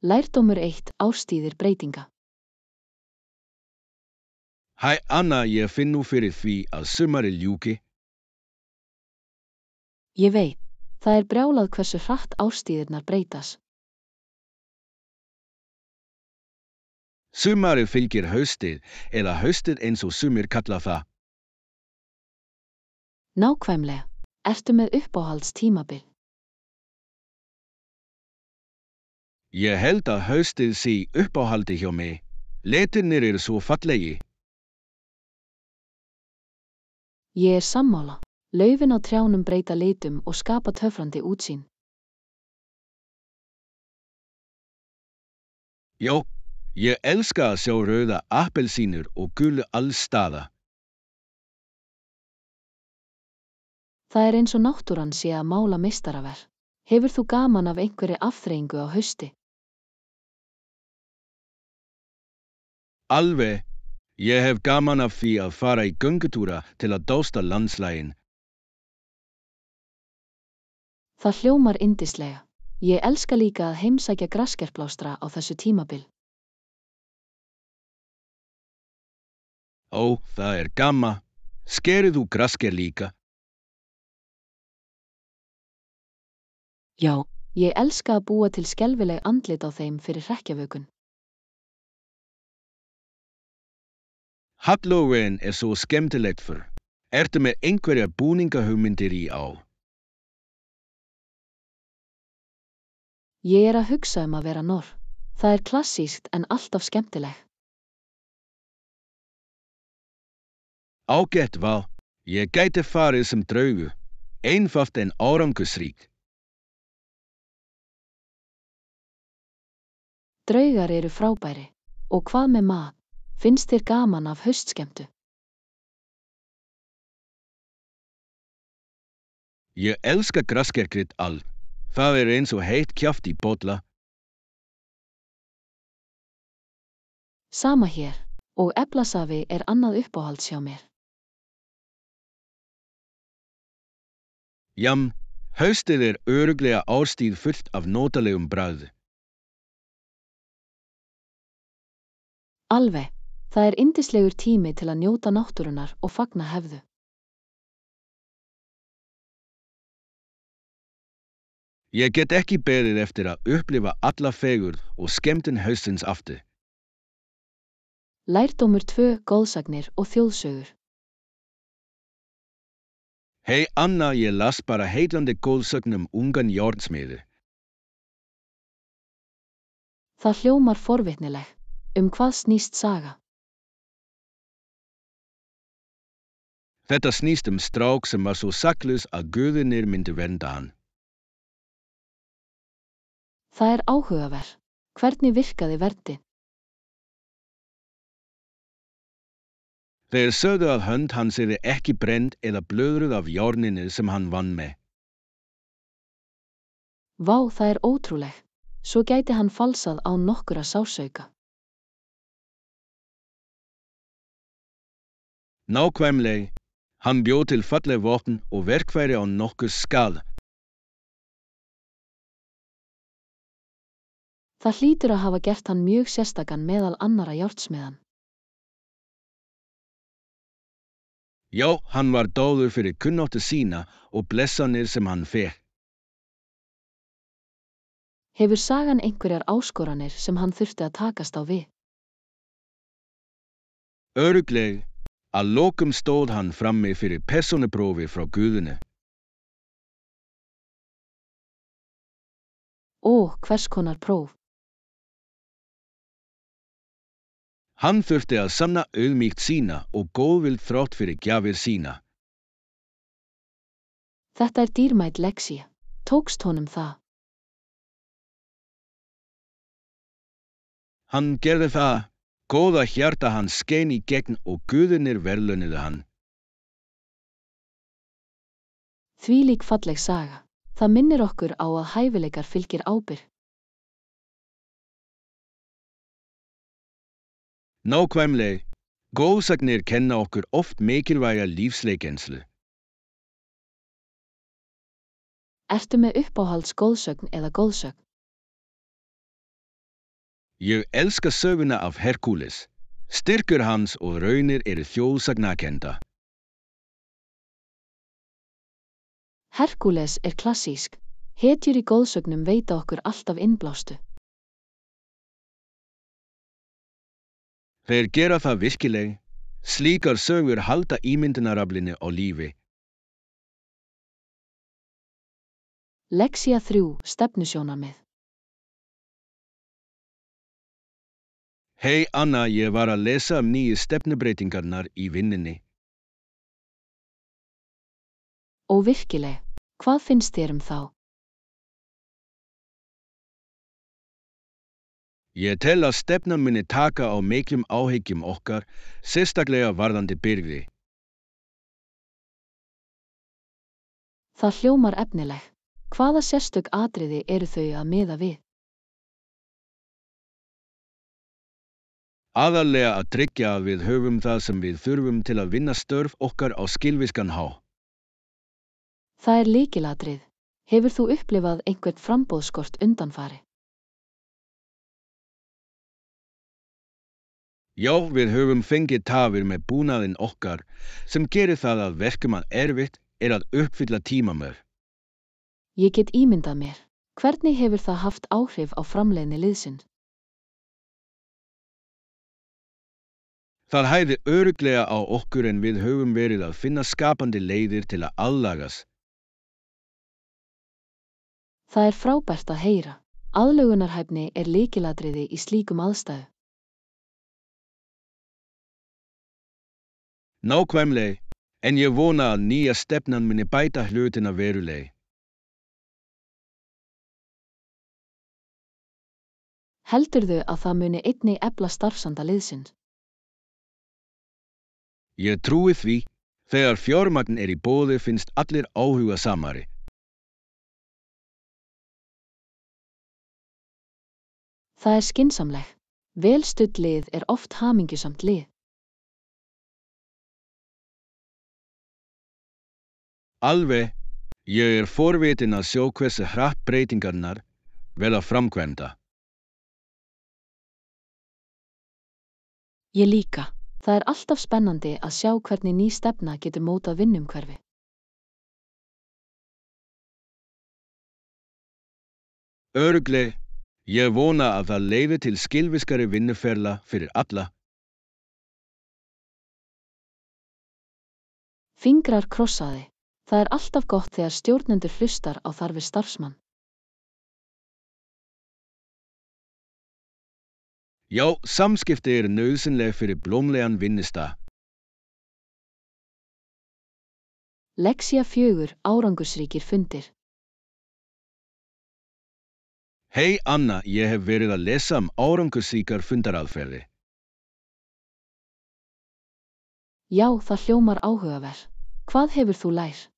Lærdómur 1. Árstíðir breytinga. Hæ Anna, ég finn nú fyrir því að sumarið ljúki. Ég veit, það er brjálað hversu hratt árstíðirnar breytas. Sumarið fylgir haustið, eða haustið eins og sumir kalla það. Nákvæmlega, ertu með uppáhaldstímabil? Ég held að haustið sé uppáhaldi hjá mig. Litirnir eru svo fallegi. Ég er sammála. Laufin á trjánum breyta litum og skapa töfrandi útsýn. Já, ég elska að sjá rauða appelsínur og gulu alls staðar. Það er eins og náttúran sé að mála meistaraverk. Hefur þú gaman af einhverri afþreyingu á hausti? Alveg, ég hef gaman af því að fara í göngutúra til að dásta landslagin. Það hljómar yndislega. Ég elska líka að heimsækja grasskerplástra á þessu tímabil. Ó, það er gaman. Skerið þú grassker líka? Já, ég elska að búa til skelfileg andlit á þeim fyrir hrekkjavökun. Halloween er svo skemmtilegt fyrr. Ertu með einhverja búningahugmyndir í ár? Ég er að hugsa að vera norn. Það er klassískt en alltaf skemmtileg. Ágætt val. Ég gæti farið sem draugur. Einfalt en árangursríkt. Draugar eru frábæri. Og hvað með mat? Finnst þér gaman af haustskemmtu? Ég elska grasskerkrið all. Það er eins og heitt kjaft í bolla. Sama hér. Og eplasafi er annað uppáhalds hjá mér. Jam, haustið er örugglega árstíð fullt af notalegum bragði. Alveg. Það er yndislegur tími til að njóta náttúrunnar og fagna hefðu. Ég get ekki beðið eftir að upplifa alla fegurð og skemmtun haustsins aftur. Lærdómur 2. Goðsagnir og þjóðsögur. Hei Anna, ég las bara heillandi goðsögn ungan járnsmiði. Það hljómar forvitnileg. Hvað snýst saga? Þetta snýst strák sem var svo saklaus að guðirnir myndu vernda hann. Það er áhugaverð. Hvernig virkaði verndin? Þeir sögðu að hönd hans yrði ekki brennd eða blöðruð af járninu sem hann vann með. Vá, það er ótrúleg. Svo gæti hann falsað án nokkura sásauka. Nákvæmlega. Hann bjó til falleg vopn og verkfæri án nokkurs skaða. Það hlýtur að hafa gert hann mjög sérstakan meðal annara járnsmiðan. Já, hann var dáður fyrir kunnáttu sína og blessanir sem hann fékk. Hefur sagan einhverjar áskoranir sem hann þurfti að takast á við? Örugglega. Að lokum stóð hann frammi fyrir persónuprófi frá guðinu. Ó, hvers konar próf? Hann þurfti að sanna auðmýkt sína og góðvild þrátt fyrir gjafir sína. Þetta er dýrmæt lexía. Tókst honum það? Hann gerði það. Góða hjarta hans skein í gegn og guðirnir verðlaunuðu hann. Þvílík falleg saga. Það minnir okkur á að hæfileikar fylgir ábyrgð. Nákvæmlega. Goðsagnir kenna okkur oft mikilvæga lífsleikenslu. Ertu með uppáhalds goðsögn eða goðsögn? Ég elska söguna af Herkules. Styrkur hans og raunir eru þjóðsagnakenda. Herkules klassísk. Hetjur í góðsögnum veita okkur alltaf innblástu. Þeir gera það virkileg. Slíkar sögur halda ímyndunaraflinu á lífi. Lexía 3, stefnusjónarmið. Hei Anna, ég var að lesa nýju stefnubreitingarnar í vinnunni. Og virkileg, hvað finnst þér þá? Ég tel að stefnan muni taka á miklum áhyggjum okkar, sérstaklega varðandi byrði. Það hljómar efnileg. Hvaða sérstök atriði eru þau að miða við? Aðallega að tryggja að við höfum það sem við þurfum til að vinna störf okkar á skilvirkan hátt. Það lykilatrið. Hefur þú upplifað einhvern framboðskort undanfari? Já, við höfum fengið tafir með búnaðinn okkar sem gerir það að verkum að erfitt að uppfylla tímamörk. Ég get ímyndað mér. Hvernig hefur það haft áhrif á framleiðni liðsins? Það hægði örugglega á okkur en við höfum verið að finna skapandi leiðir til að aðlagast. Það frábært að heyra. Aðlögunarhæfni lykilatriði í slíkum aðstæðum. Nákvæmlega, en ég vona að nýja stefnan muni bæta hlutina verulega. Heldurðu að það muni einnig efla starfsanda liðsins? Ég trúi því, þegar fjármagn í boði finnst allir áhugasamari. Það skynsamleg. Vel studd lið oft hamingjusamt lið. Alveg, ég forvitin að sjá hversu hratt breytingarnar verða framkvæmda. Ég líka. Það alltaf spennandi að sjá hvernig ný stefna getur mótað vinnumhverfi. Örugglega, ég vona að það leiði til skilvirkari vinnuferla fyrir alla. Fingrar krossaði. Það alltaf gott þegar stjórnendur hlustar á þarfir starfsmann. Já, samskipti nauðsynleg fyrir blómlegan vinnustað. Lexía 4, árangursríkir fundir. Hei Anna, ég hef verið að lesa árangursríkar fundaraðferði. Já, það hljómar áhugaverð. Hvað hefur þú lært?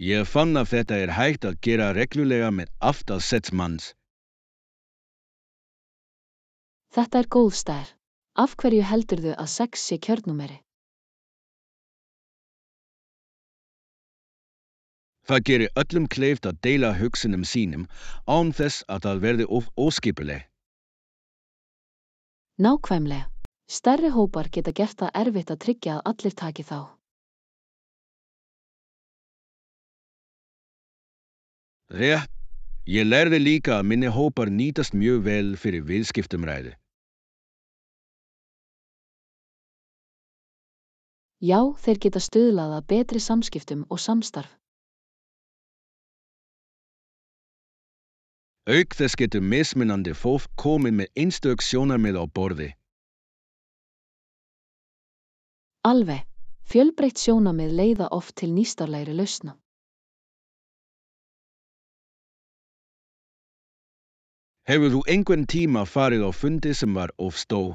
Ég fann að þetta hægt að gera reglulega með aftal 6 manns. Þetta góð stærð. Af hverju heldurðu að 6 sé kjörnúmeri? Það gerir öllum kleift að deila hugsunum sínum án þess að það verði óskipuleg. Nákvæmlega. Stærri hópar geta gert það erfitt að tryggja að allir taki þá. Rétt. Ég lærði líka að minni hópar nýtast mjög vel fyrir viðskiptumræði. Já, þeir geta stuðlað að betri samskiptum og samstarf. Auk þess getur mismunandi fólk komið með einstök sjónarmið á borði. Alveg. Fjölbreytt sjónarmið leiða oft til nýstárlegri lausna. Hefur þú einhvern tíma farið á fundi sem var of stór?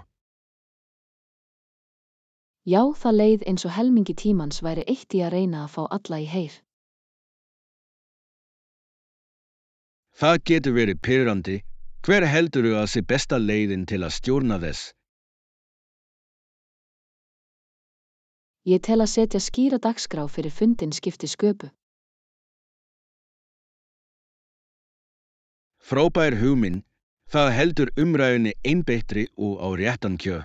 Já, það leið eins og helmingi tímans væri eitt í að reyna að fá alla í heyr. Það getur verið pirrandi. Hver heldurðu að sé besta leiðin til að stjórna þess? Ég tel að setja skýra dagskrá fyrir fundinn skipti sköpu. Frábær hugmynd, það heldur umræðunni einbeittri og á réttan kjöl.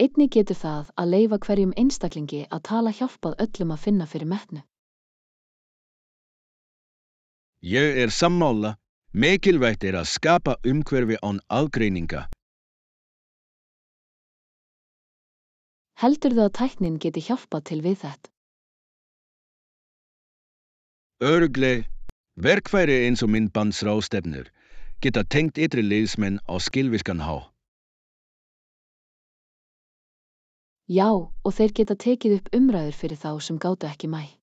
Einnig getur það að leyfa hverjum einstaklingi að tala hjálpað öllum að finna fyrir metnu. Ég er sammála, mikilvægt er að skapa umhverfi án aðgreininga. Heldurðu að tæknin geti hjálpað til við þetta? Örugglega, verkfæri eins og myndbandsráðstefnur geta tengt ytri liðsmenn á skilvirkan hátt. Já, og þeir geta tekið upp umræður fyrir þá sem gátu ekki mætt.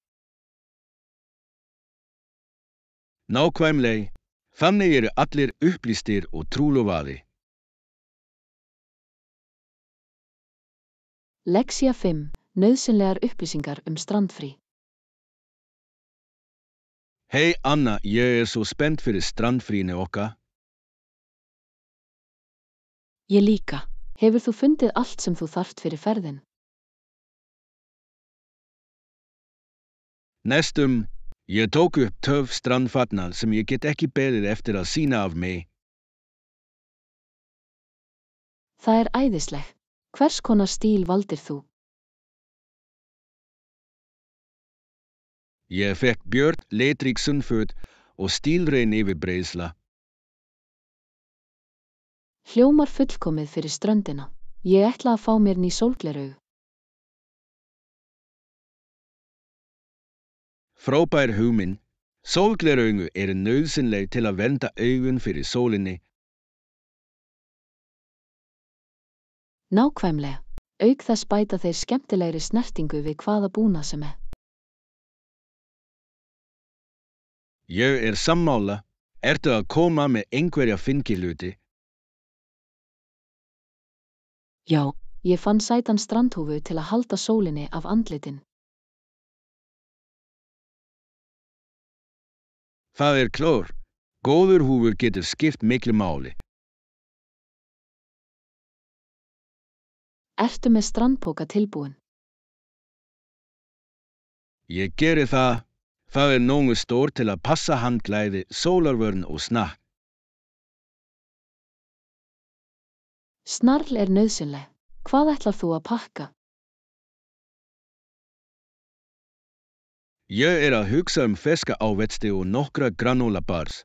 Nákvæmlega, þannig eru allir upplýstir og trúlofaðir. Lexía 5. Nauðsynlegar upplýsingar strandfrí. Hei Anna, ég er svo spennt fyrir strandfríinu okkar. Ég líka. Hefur þú fundið allt sem þú þarft fyrir ferðin? Næstum, ég tók upp töff strandfatnað sem ég get ekki beðið eftir að sýna af mig. Það er æðisleg. Hvers konar stíl valdir þú? Ég fekk björt, litrík sundföt og stílrein yfirbreiðsla. Hljómar fullkomið fyrir ströndina. Ég ætla að fá mér ný sólgleraugu. Frábær hugmynd, sólgleraugu eru nauðsynleg til að vernda augun fyrir sólinni. Nákvæmlega. Auk þess bæta þeir skemmtilegri snertingu við hvaða búnað sem er. Ég er sammála, ertu að koma með einhverja fengihluti? Já, ég fann sætan strandhúfu til að halda sólinni af andlitin. Það er klár, góður húfur getur skipt miklu máli. Ertu með strandpoka tilbúin? Ég geri það, það er nógu stór til að passa handklæði, sólarvörn og snakk. Snarl er nauðsynleg. Hvað ætlar þú að pakka? Ég er að hugsa ferska ávexti og nokkra granólabars.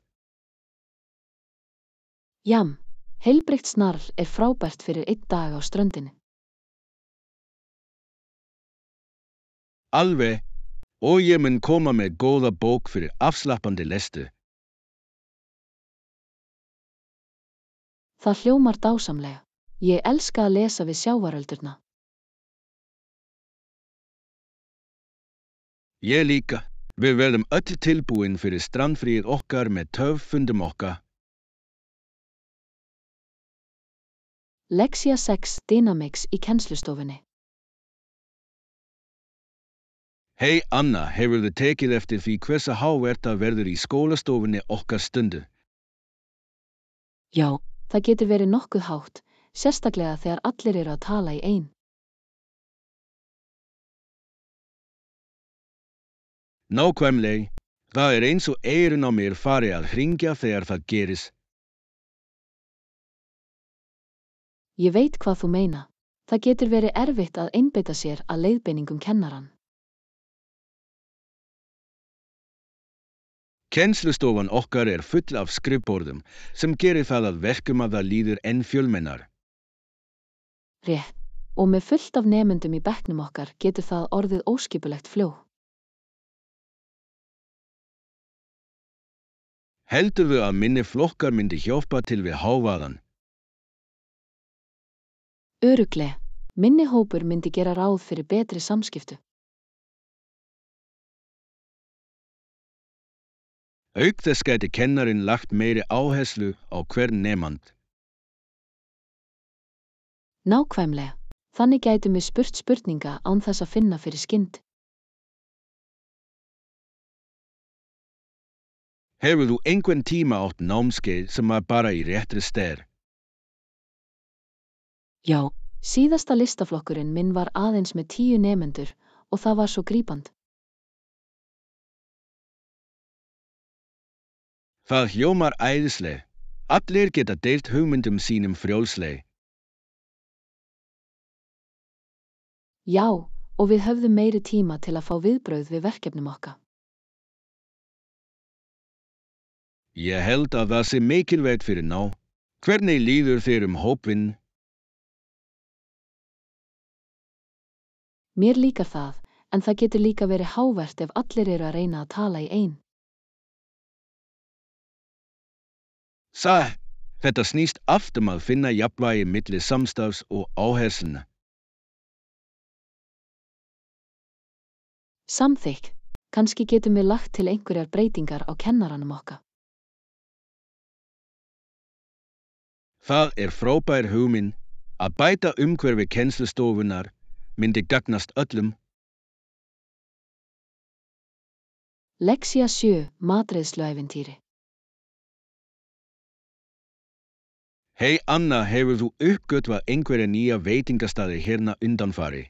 Jam, heilbrigt snarl er frábært fyrir einn dag á ströndinni. Alveg, og ég mun koma með góða bók fyrir afslappandi lestur. Það hljómar dásamlega. Ég elska að lesa við sjávaröldurna. Ég líka, við verðum öll tilbúin fyrir strandfríið okkar með töffundum okkar. Lexía 6. Dynamics í kennslustofunni. Hei Anna, hefurðu tekið eftir því hversu hávært það verður í skólastofunni okkar stundu? Já, það getur verið nokkuð hátt, sérstaklega þegar allir eru að tala í einu. Nákvæmlega, það er eins og eyrun á mér fari að hringja þegar það gerist. Ég veit hvað þú meina. Það getur verið erfitt að einbeita sér að leiðbeiningum kennaran. Kennslustofan okkar er full af skrifborðum sem gerir það að verkum að það líður enn fjölmennar. Rétt. Og með fullt af nemendum í bekknum okkar getur það orðið óskipulegt fljó. Heldurðu að minni flokkar myndi hjálpa til við hávaðann? Örugglega. Minni hópur myndi gera ráð fyrir betri samskiptu. Auk þess gæti kennarinn lagt meiri áherslu á hvern nemand. Nákvæmlega. Þannig gætum við spurt spurninga án þess að finna fyrir skynd. Hefur þú einhvern tíma átt námskeið sem var bara í réttri stær? Já, síðasta listaflokkurinn minn var aðeins með 10 nemendur og það var svo grípandi. Það hljómar æðislega. Allir geta deilt hugmyndum sínum frjálslega. Já, og við höfðum meiri tíma til að fá viðbrögð við verkefnum okkar. Ég held að það sé mikilvægt fyrir ná. Hvernig líður þér hópinn? Mér líkar það, en það getur líka verið hávert ef allir eru að reyna að tala í einn. Þetta snýst allt að finna jafnvægi milli samstarfs og áherslna. Samþykkt, kannski getum við lagt til einhverjar breytingar á kennaranum okkar. Það frábær hugmynd að bæta umhverfi kennslustofunnar myndi gagnast öllum. Lexía 7, matreiðsluævintýri. Hei Anna, hefur þú uppgötvað einhverja nýja veitingastaði hérna undanfari?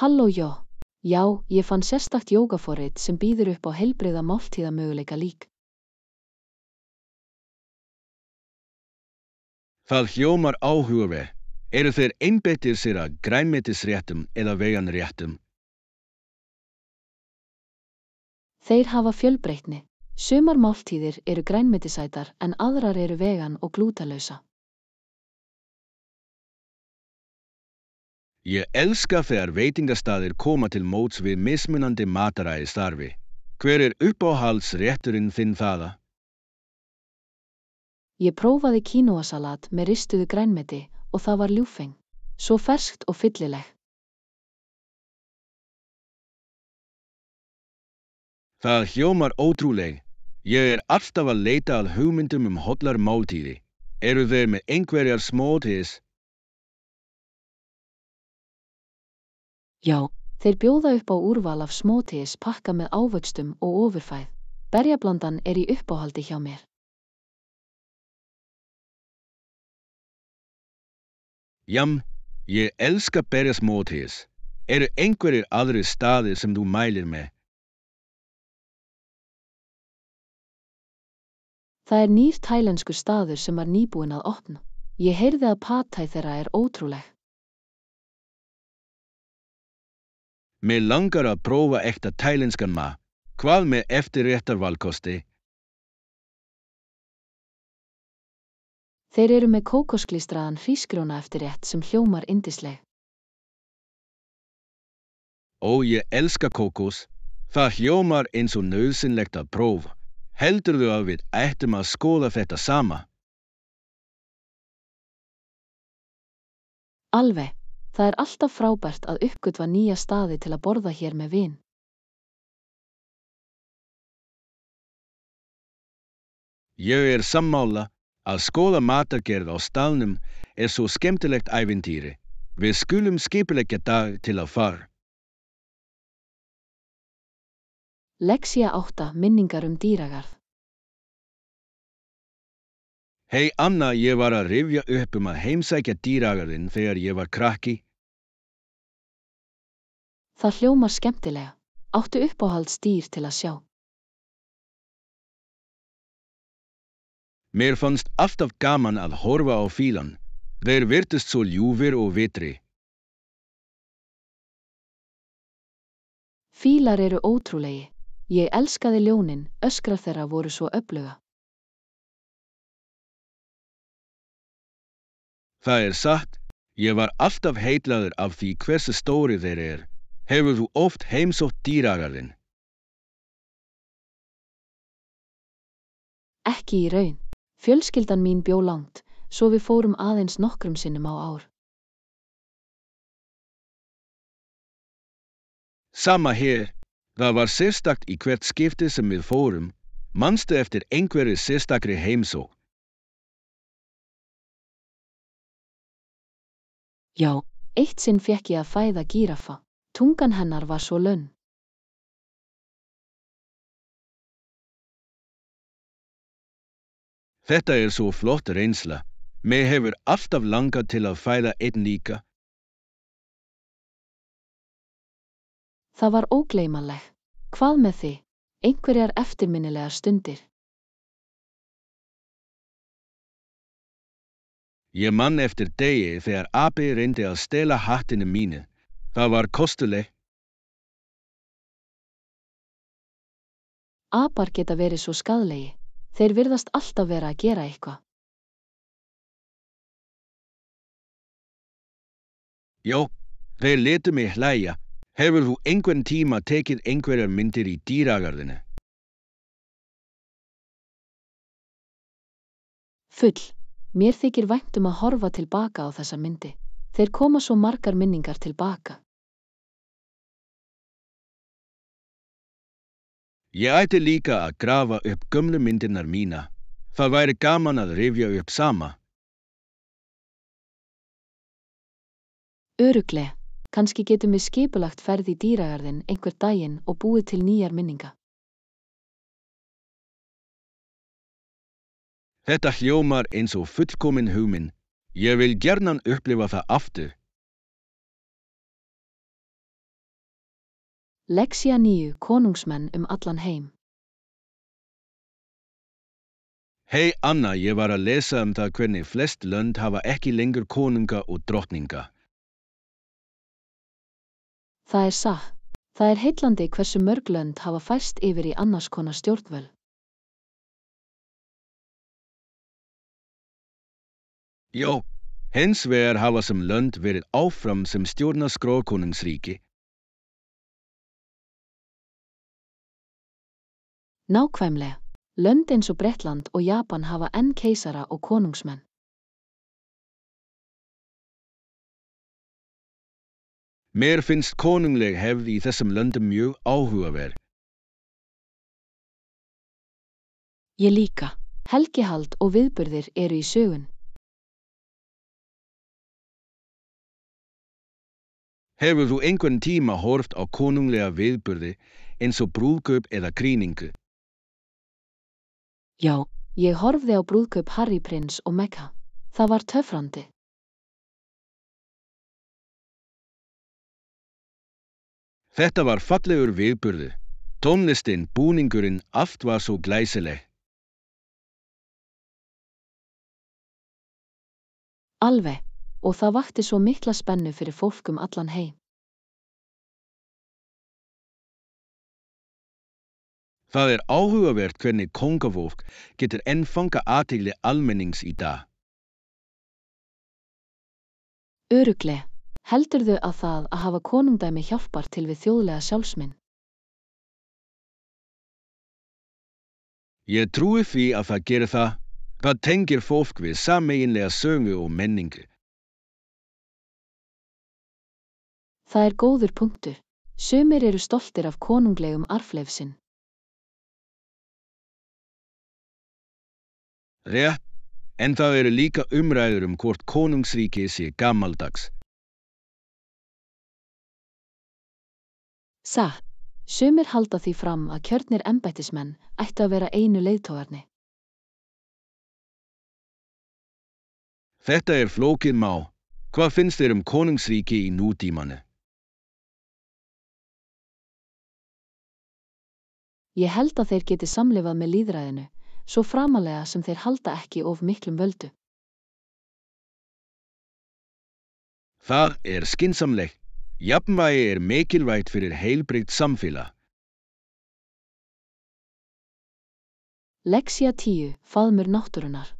Halló já, ég fann sérstakt jógaforrit sem býður upp á heilbrigða máltíðamöguleika lík. Það hljómar áhugavert. Eru þeir einbeittir sér að grænmetisréttum eða veganréttum? Þeir hafa fjölbreytni. Sumar máltíðir eru grænmetisætar en aðrar eru vegan og glútalausa. Ég elska þegar veitingastaðir koma til móts við mismunandi mataræðisstarfi. Hver uppáhaldsrétturinn þinn þaða? Ég prófaði quinoa-salat með ristuðu grænmeti og það var ljúffeng, svo ferskt og fyllileg. Það hljómar ótrúleg. Ég alltaf að leita að hugmyndum hollar máltíði. Eru þeir með einhverjar smoothies? Já, þeir bjóða upp á úrval af smoothies pakka með ávöxtum og ofurfæð. Berjablandan í uppáhaldi hjá mér. Jam, ég elska berjasmoothies. Eru einhverjir aðrir staðir sem þú mælir með? Það nýr tælenskur staður sem var nýbúinn að opna. Ég heyrði að pad thai þeirra ótrúleg. Mig langar að prófa ekta tælenskan mat. Hvað með eftirréttarvalkosti? Þeir eru með kókosklístraðan hrísgrjóna eftirrétt sem hljómar yndisleg. Ó, ég elska kókos. Það hljómar eins og nauðsynlegt að prófa. Heldurðu að við ættum að skoða þetta sama? Alveg, það alltaf frábært að uppgötva nýja staði til að borða hér með vin. Ég sammála að skoða matargerð á staðnum svo skemmtilegt ævintýri. Við skulum skipuleggja dag til að fara. Lexía 8, minningar dýragarð. Hei Anna, ég var að rifja upp að heimsækja dýragarðinn þegar ég var krakki. Það hljómar skemmtilega. Áttu uppáhaldsdýr til að sjá? Mér fannst alltaf gaman að horfa á fílan. Þeir virtust svo ljúfir og vitri. Fílar ótrúlegi. Ég elskaði ljónin, öskrar þeirra voru svo öfluga. Það satt. Ég var alltaf heitlaður af því hversu stóri þeir Hefur þú oft heimsótt dýragarðinn? Ekki í raun. Fjölskyldan mín bjó langt, svo við fórum aðeins nokkrum sinnum á ár. Sama hér. Það var sérstakt í hvert skipti sem við fórum. Manstu eftir einhverju sérstakri heimsókn? Já, eitt sinn fékk ég að fæða gíraffa. Tungan hennar var svo lönn. Þetta svo flott reynsla. Mig hefur alltaf langað til að fæða einn líka. Það var ógleymanleg. Hvað með þig? Einhverjar eftirminnilegar stundir. Ég man eftir degi þegar api reyndi að stela hattinu mínu. Það var kostuleg. Apar geta verið svo skaðlegi. Þeir virðast alltaf vera að gera eitthvað. Já, þeir létu mig hlæja. Hefur þú einhvern tíma tekið einhverjar myndir í dýragarðinu? Full. Mér þykir vænt að horfa tilbaka á þessa myndi. Þeir koma svo margar minningar tilbaka. Ég ætti líka að grafa upp gömlu myndirnar mína. Það væri gaman að rifja upp sama. Örugglega. Kannski getum við skipulagt ferð í dýragarðinn einhver daginn og búið til nýjar minningar. Þetta hljómar eins og fullkomin hugmynd. Ég vil gjarnan upplifa það aftur. Lexía 9. Konungsmenn allan heim. Hei Anna, ég var að lesa það hvernig flest lönd hafa ekki lengur konunga og drottninga. Það satt. Það heillandi hversu mörg lönd hafa færst yfir í annars konar stjórnvöld. Já, hins vegar hafa sem lönd verið áfram sem stjórnarskrárkonungsríki. Nákvæmlega. Lönd eins og Bretland og Japan hafa enn keisara og konungsmenn. Mér finnst konungleg hefð í þessum löndum mjög áhugaverð. Ég líka. Helgihald og viðburðir eru í sögun. Hefur þú einhvern tíma horft á konunglega viðburði eins og brúðkaup eða krýningu? Já, ég horfði á brúðkaup Harry prins og Meghan. Það var töffrandi. Þetta var fallegur viðburður. Tónlistin, búningurinn, allt var svo glæsileg. Alveg, og það vakti svo mikla spennu fyrir fólk allan heim. Það áhugavert hvernig kóngafólk getur enn fangað athygli almennings í dag. Örugglega. Heldurðu að það að hafa konungdæmi hjálpar til við þjóðlega sjálfsmynd? Ég trúi því að það gerir það. Það tengir fólk við sameiginlega sögu og menningu. Það góður punktur. Sumir eru stoltir af konunglegum arfleif sinn. Rétt, en það eru líka umræður hvort konungsríki sé gamaldags. Satt. Sumir halda því fram að kjörnir embættismenn ættu að vera einu leiðtogarni. Þetta flókið mál. Hvað finnst þér konungsríki í nútímanu? Ég held að þeir geti samlifað með lýðræðinu, svo framalega sem þeir halda ekki of miklum völdu. Það skynsamlegt. Jafnvægi mikilvægt fyrir heilbrigt samfélag. Lexía 10. Faðmur náttúrunnar.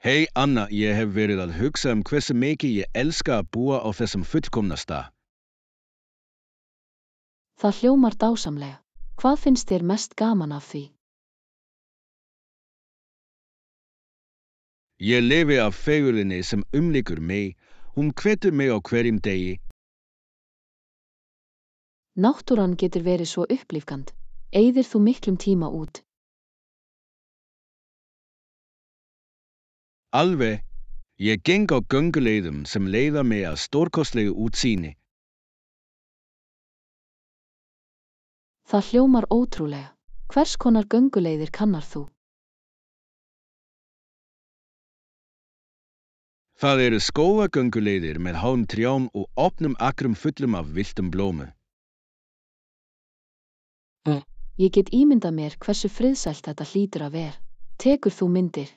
Hei Anna, ég hef verið að hugsa hversu mikið ég elska að búa á þessum fullkomna stað. Það hljómar dásamlega. Hvað finnst þér mest gaman af því? Ég lifi af fegurðinni sem umlykur mig. Hún hvetur mig á hverjum degi. Náttúran getur verið svo upplífgand. Eyðir þú miklum tíma út? Alveg. Ég geng á gönguleiðum sem leiða mig að stórkostlegu útsýni. Það hljómar ótrúlega. Hvers konar gönguleiðir kannar þú? Það skógagönguleiðir með háum trjám og opnum akrum fullum af villtum blómum. Ég get ímyndað mér hversu friðsælt þetta hlýtur að vera. Tekur þú myndir?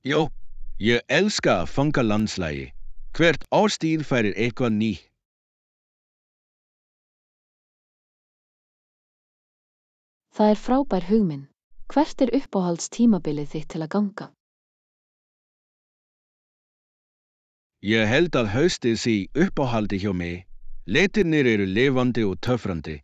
Já, ég elska að fanga landslagi. Hvert árstíð færir eitthvað nýtt. Það er frábær hugmynd. Hvert er uppáhaldstímabilið þitt til að ganga? Ég held að haustið sé í uppáhaldi hjá mig. Litirnir eru lifandi og töfrandi.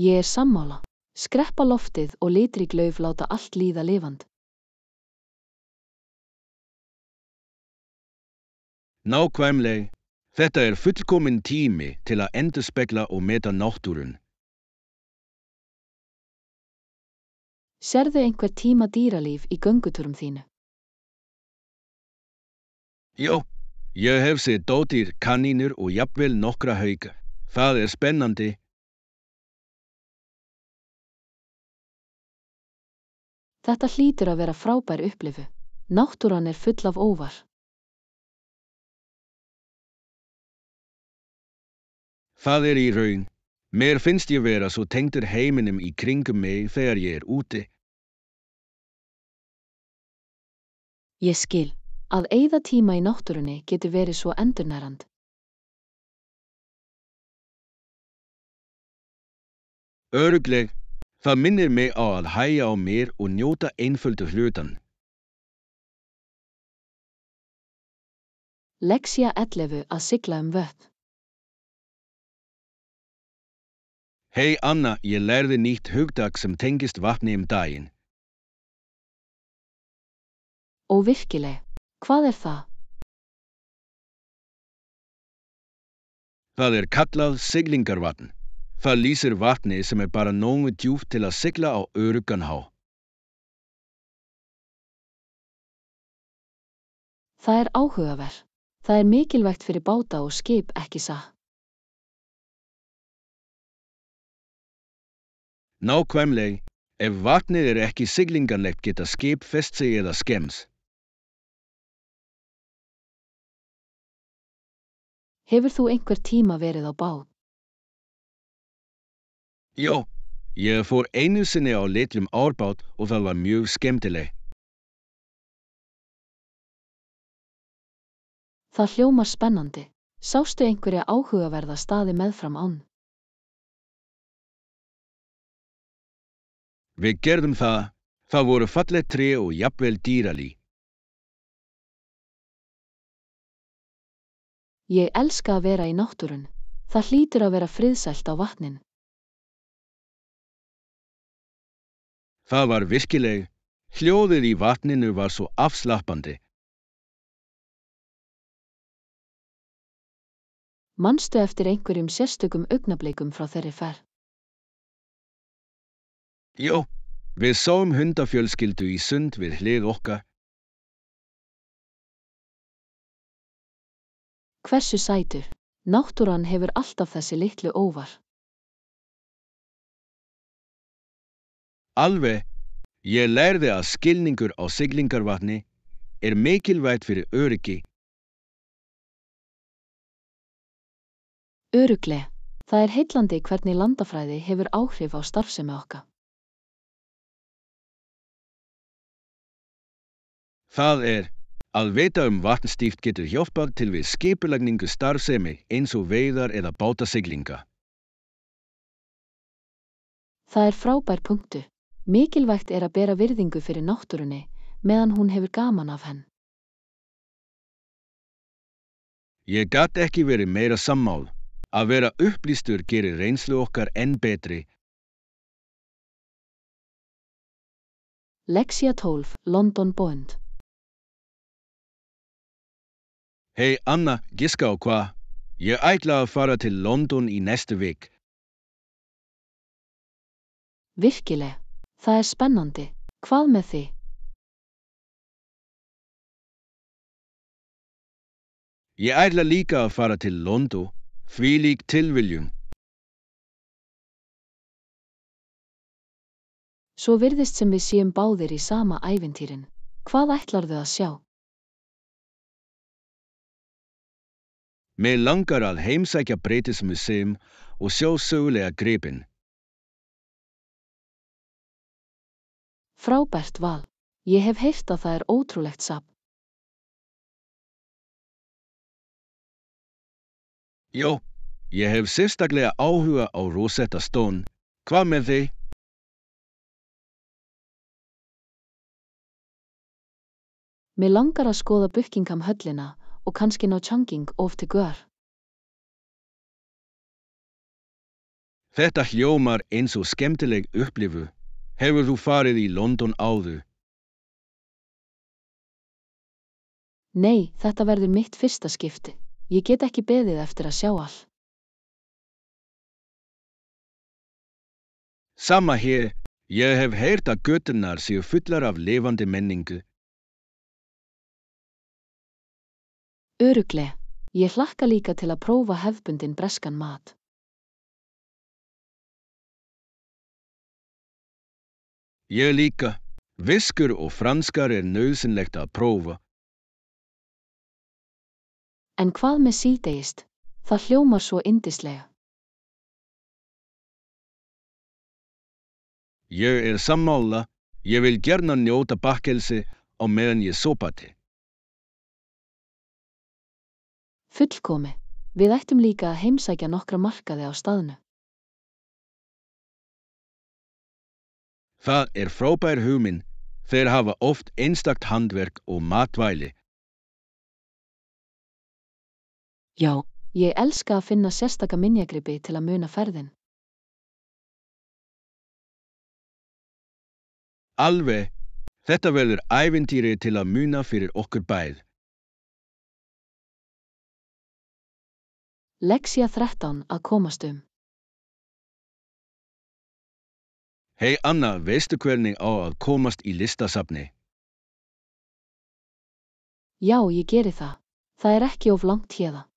Ég er sammála. Skreppa loftið og litrík lauf láta allt líða lifand. Nákvæmlega. Þetta er fullkominn tími til að endurspegla og meta náttúrun. Sérðu einhver tíma dýralíf í göngutúrum þínu? Já, ég hef séð dóttir, kanínur og jafnvel nokkra hauka. Það er spennandi. Þetta hlýtur að vera frábær upplifu. Náttúran er full af óvar. Það er í raun. Mér finnst ég vera svo tengdur heiminum í kringum mig þegar ég er úti. Ég skil. Að eyða tíma í náttúrunni getur verið svo endurnærandi. Örugglega. Það minnir mig á að hægja á mér og njóta einföldu hlutan. Lexía 11 að sigla vötn. Hei Anna, ég lærði nýtt hugtak sem tengist vatni daginn. Og virkilega, hvað er það? Það er kallað siglingarvatn. Það lýsir vatni sem er bara nógu djúpt til að sigla á öruggan hátt. Það er áhugavert. Það er mikilvægt fyrir báta og skip, ekki satt? Nákvæmlega. Ef vatnið er ekki siglinganlegt geta skip fest sig eða skemmst. Hefur þú einhver tíma verið á bát? Já, ég fór einu sinni á litlum árbát og það var mjög skemmtileg. Það hljómar spennandi. Sástu einhverja áhugaverða staði meðfram ánni? Við gerðum það. Það voru falleg tré og jafnvel dýralíf. Ég elska að vera í náttúrunni. Það hlýtur að vera friðsælt á vatninu. Það var virkileg. Hljóðið í vatninu var svo afslappandi. Manstu eftir einhverjum sérstökum augnablikum frá þeirri ferð? Já, við sáum hundafjölskyldu í sund við hlið okkar. Hversu sætur? Náttúran hefur alltaf þessi litlu óvar. Alveg. Ég lærði að skilningur á siglingarvatni er mikilvægt fyrir öryggi. Örugglega. Það er heillandi hvernig landafræði hefur áhrif á starfsemi okkar. Það er. Að vita vatnstíft getur hjálpað til við skipulagningu starfsemi eins og veiðar eða bátasiglinga. Það er frábær punktur. Mikilvægt er að bera virðingu fyrir náttúrunni meðan hún hefur gaman af henn. Ég gat ekki verið meira sammála. Að vera upplýstur gerir reynslu okkar enn betri. Lexía 12, London Bond. Hei Anna, giska á hvað? Ég ætla að fara til London í næstu vik. Virkilega. Það er spennandi. Hvað með þig? Ég ætla líka að fara til London. Þvílík tilviljun. Svo virðist sem við séum báðir í sama ævintýrin. Hvað ætlarðu að sjá? Mig langar að heimsækja British-museum og sjá sögulega gripin. Frábært val. Ég hef heyrt að það ótrúlegt safn. Já, ég hef sérstaklega áhuga á Rosetta Stone. Hvað með þig? Mig langar að skoða Buckingham höllina og kannski ná Changing of the Gör. Þetta hljómar eins og skemmtileg upplifu. Hefur þú farið í London áður? Nei, þetta verður mitt fyrsta skipti. Ég get ekki beðið eftir að sjá all. Sama hér, ég hef heyrt að göturnar séu fullar af lifandi menningu. Örugglega. Ég hlakka líka til að prófa hefðbundinn breskan mat. Ég líka. Viskur og franskar nauðsynlegt að prófa. En hvað með síðdegist? Það hljómar svo yndislega. Ég sammála. Ég vil gjarna njóta bakkelsi á meðan ég sopati. Fullkomi. Við ættum líka að heimsækja nokkra markaði á staðnu. Það frábær hugmynd. Þeir hafa oft einstakt handverk og matvæli. Já, ég elska að finna sérstaka minjagripi til að muna ferðin. Alveg. Þetta verður ævintýri til að muna fyrir okkur bæð. Lexía 13 að komast Hei Anna, veistu hvernig á að komast í listasafni? Já, ég geri það. Það ekki of langt héðan.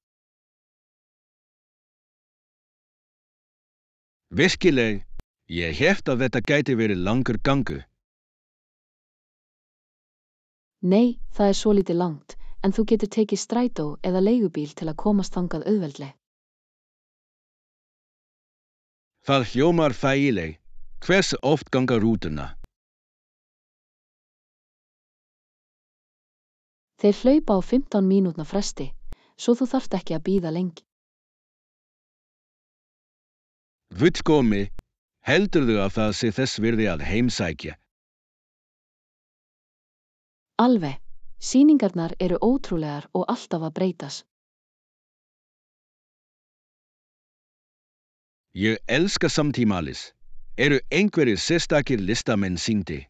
Virkileg, ég hélt að þetta gæti verið langur gangur. Nei, það svolítið langt, en þú getur tekið strætó eða leigubíl til að komast þangað auðveldlega. Það hljómar þægileg. Hversu oft ganga rútuna? Þeir hlaupa á 15 mínútna fresti, svo þú þarft ekki að bíða lengi. Fullkomi, heldurðu að það sé þess virði að heimsækja? Alveg. Sýningarnar ótrúlegar og alltaf að breytast. Ég elska samtímalis. Einhverjir sérstakir listamenn sýndi?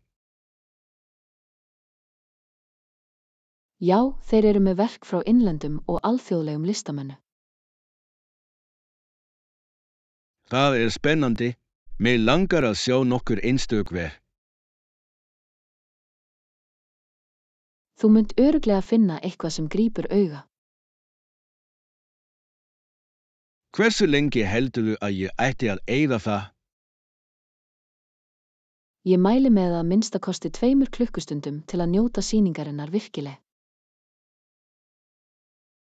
Já, þeir með verk frá innlendum og alþjóðlegum listamönnum. Það spennandi. Mig langar að sjá nokkur einstök verk. Þú munt örugglega finna eitthvað sem grípur auga. Hversu lengi heldurðu að ég ætti að eyða það? Ég mæli með að minnstakosti 2 klukkustundum til að njóta sýningarinnar virkilega.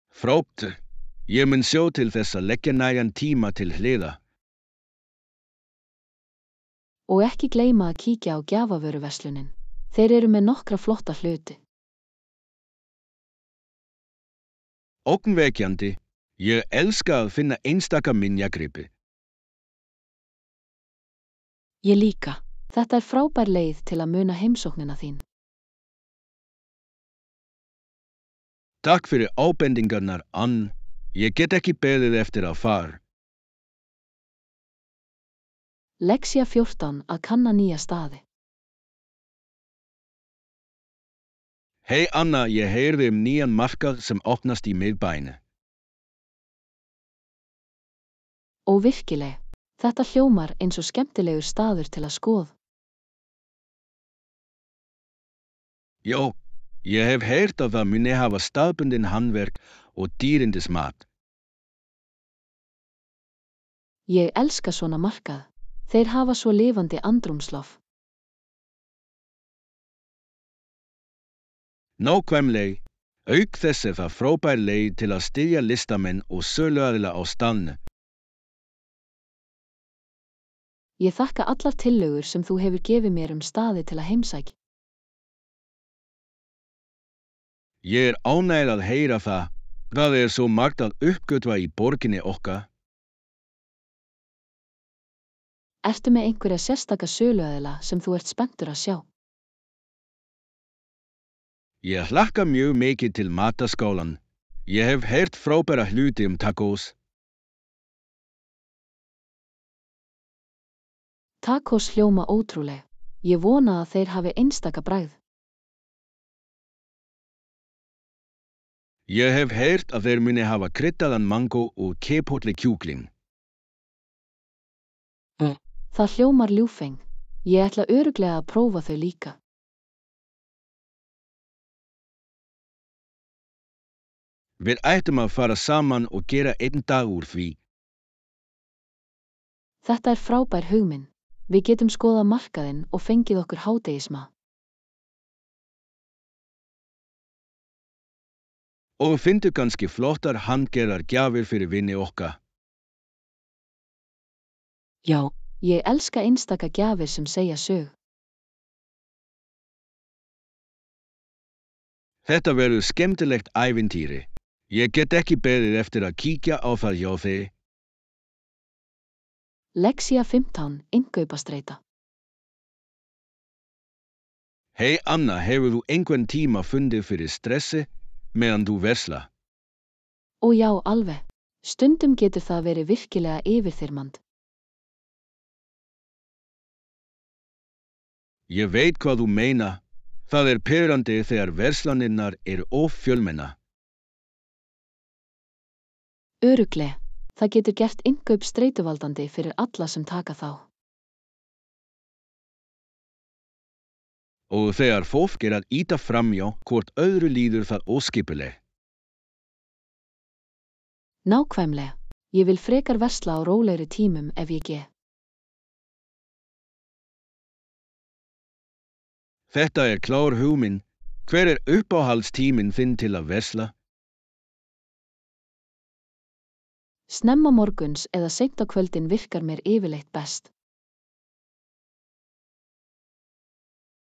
Frábært. Ég mun sjá til þess að leggja nægan tíma til hliðar. Og ekki gleyma að kíkja á gjafavöruverslunin. Þeir með nokkra flotta hluti. Ógnvekjandi. Ég elska að finna einstaka minjagripi. Ég líka. Þetta frábær leið til að muna heimsóknina þín. Takk fyrir ábendingarnar, Ann. Ég get ekki beðið eftir að fara. Lexía 14 að kanna nýja staði. Hei Anna, ég heyrði nýjan markað sem opnast í miðbæinu. Og virkilega, þetta hljómar eins og skemmtilegur staður til að skoða. Já, ég hef heyrt að það muni hafa staðbundin handverk og dýrindismat. Ég elska svona markað. Þeir hafa svo lifandi andrúmsloft. Nákvæmlega. Auk þess er það frábær leið til að styðja listamenn og söluaðila á staðnum. Ég þakka allar tillögur sem þú hefur gefið mér staði til að heimsækja. Ég er ánægður að heyra það. Það er svo margt að uppgötva í borginni okkar. Ertu með einhverja sérstaka söluaðila sem þú ert spenntur að sjá? Ég hlakka mjög mikið til matarskólan. Ég hef heyrt frábæra hluti tacos. Tacos hljóma ótrúleg. Ég vona að þeir hafi einstaka bragð. Ég hef heyrt að þeir muni hafa kryddaðan mango og chipotle kjúkling. Það hljómar ljúffeng. Ég ætla örugglega að prófa þau líka. Við ættum að fara saman og gera einn dag úr því. Þetta er frábær hugmynd. Við getum skoðað markaðinn og fengið okkur hádegismat. Og finndu kannski flottar handgerðar gjafir fyrir vini okkar. Já, ég elska einstaka gjafir sem segja sög. Þetta verður skemmtilegt ævintýri. Ég get ekki beðið eftir að kíkja á það hjá þig. Lexía 15, innkaupastræta. Hei Anna, hefur þú einhvern tíma fundið fyrir stressi meðan þú versla? Ó já, alveg. Stundum getur það verið virkilega yfirþyrmandi. Ég veit hvað þú meina. Það er pirrandi þegar verslanirnar eru of fjölmennar. Örugglega. Það getur gert innkaup streituvaldandi fyrir alla sem taka þá. Og þegar fólk er að ýta framhjá, hvort öðru líður það óskipuleg. Nákvæmlega. Ég vil frekar versla á rólegri tímum ef ég get. Þetta er klár hugmynd. Hver er uppáhaldstíminn þinn til að versla? Snemma morguns eða seint á kvöldin virkar mér yfirleitt best.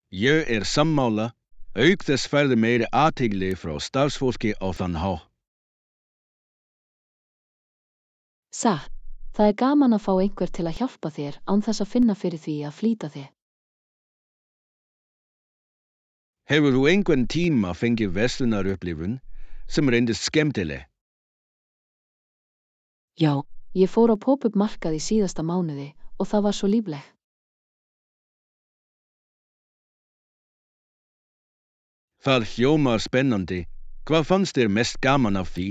Ég er sammála. Auk þess færðu meiri athygli frá starfsfólki á þann hátt. Satt. Það er gaman að fá einhver til að hjálpa þér án þess að finna fyrir því að flýta þér. Hefur þú einhvern tíma fengið verslunarupplifun sem reyndist skemmtileg? Já, ég fór á pop-up markað í síðasta mánuði og það var svo líflegt. Það hljómar spennandi. Hvað fannst þér mest gaman af því?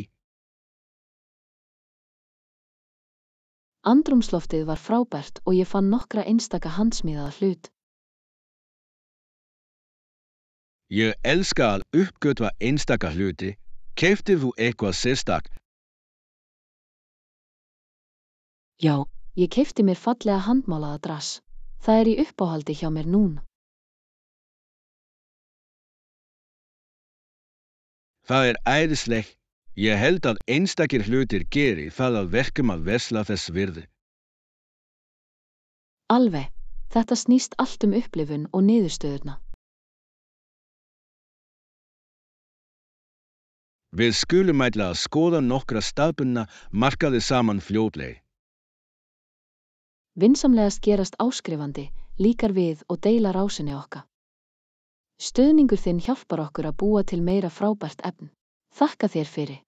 Andrúmsloftið var frábært og ég fann nokkra einstaka handsmíðaða hlut. Ég elska að uppgötva einstaka hluti. Keyptir þú eitthvað sérstakt? Já, ég keypti mér fallega handmálaða drass. Það er í uppáhaldi hjá mér núna. Það er æðislegt. Ég held að einstakir hlutir geri það að verkum að versla þess virði. Alveg. Þetta snýst allt upplifun og niðurstöðurna. Við skulum ætla að skoða nokkra staðbundna markaði saman fljótlega. Vinsamlegast gerast áskrifandi, líkar við og deila rásinni okkar. Stuðningur þinn hjálpar okkur að búa til meira frábært efni. Þakka þér fyrir.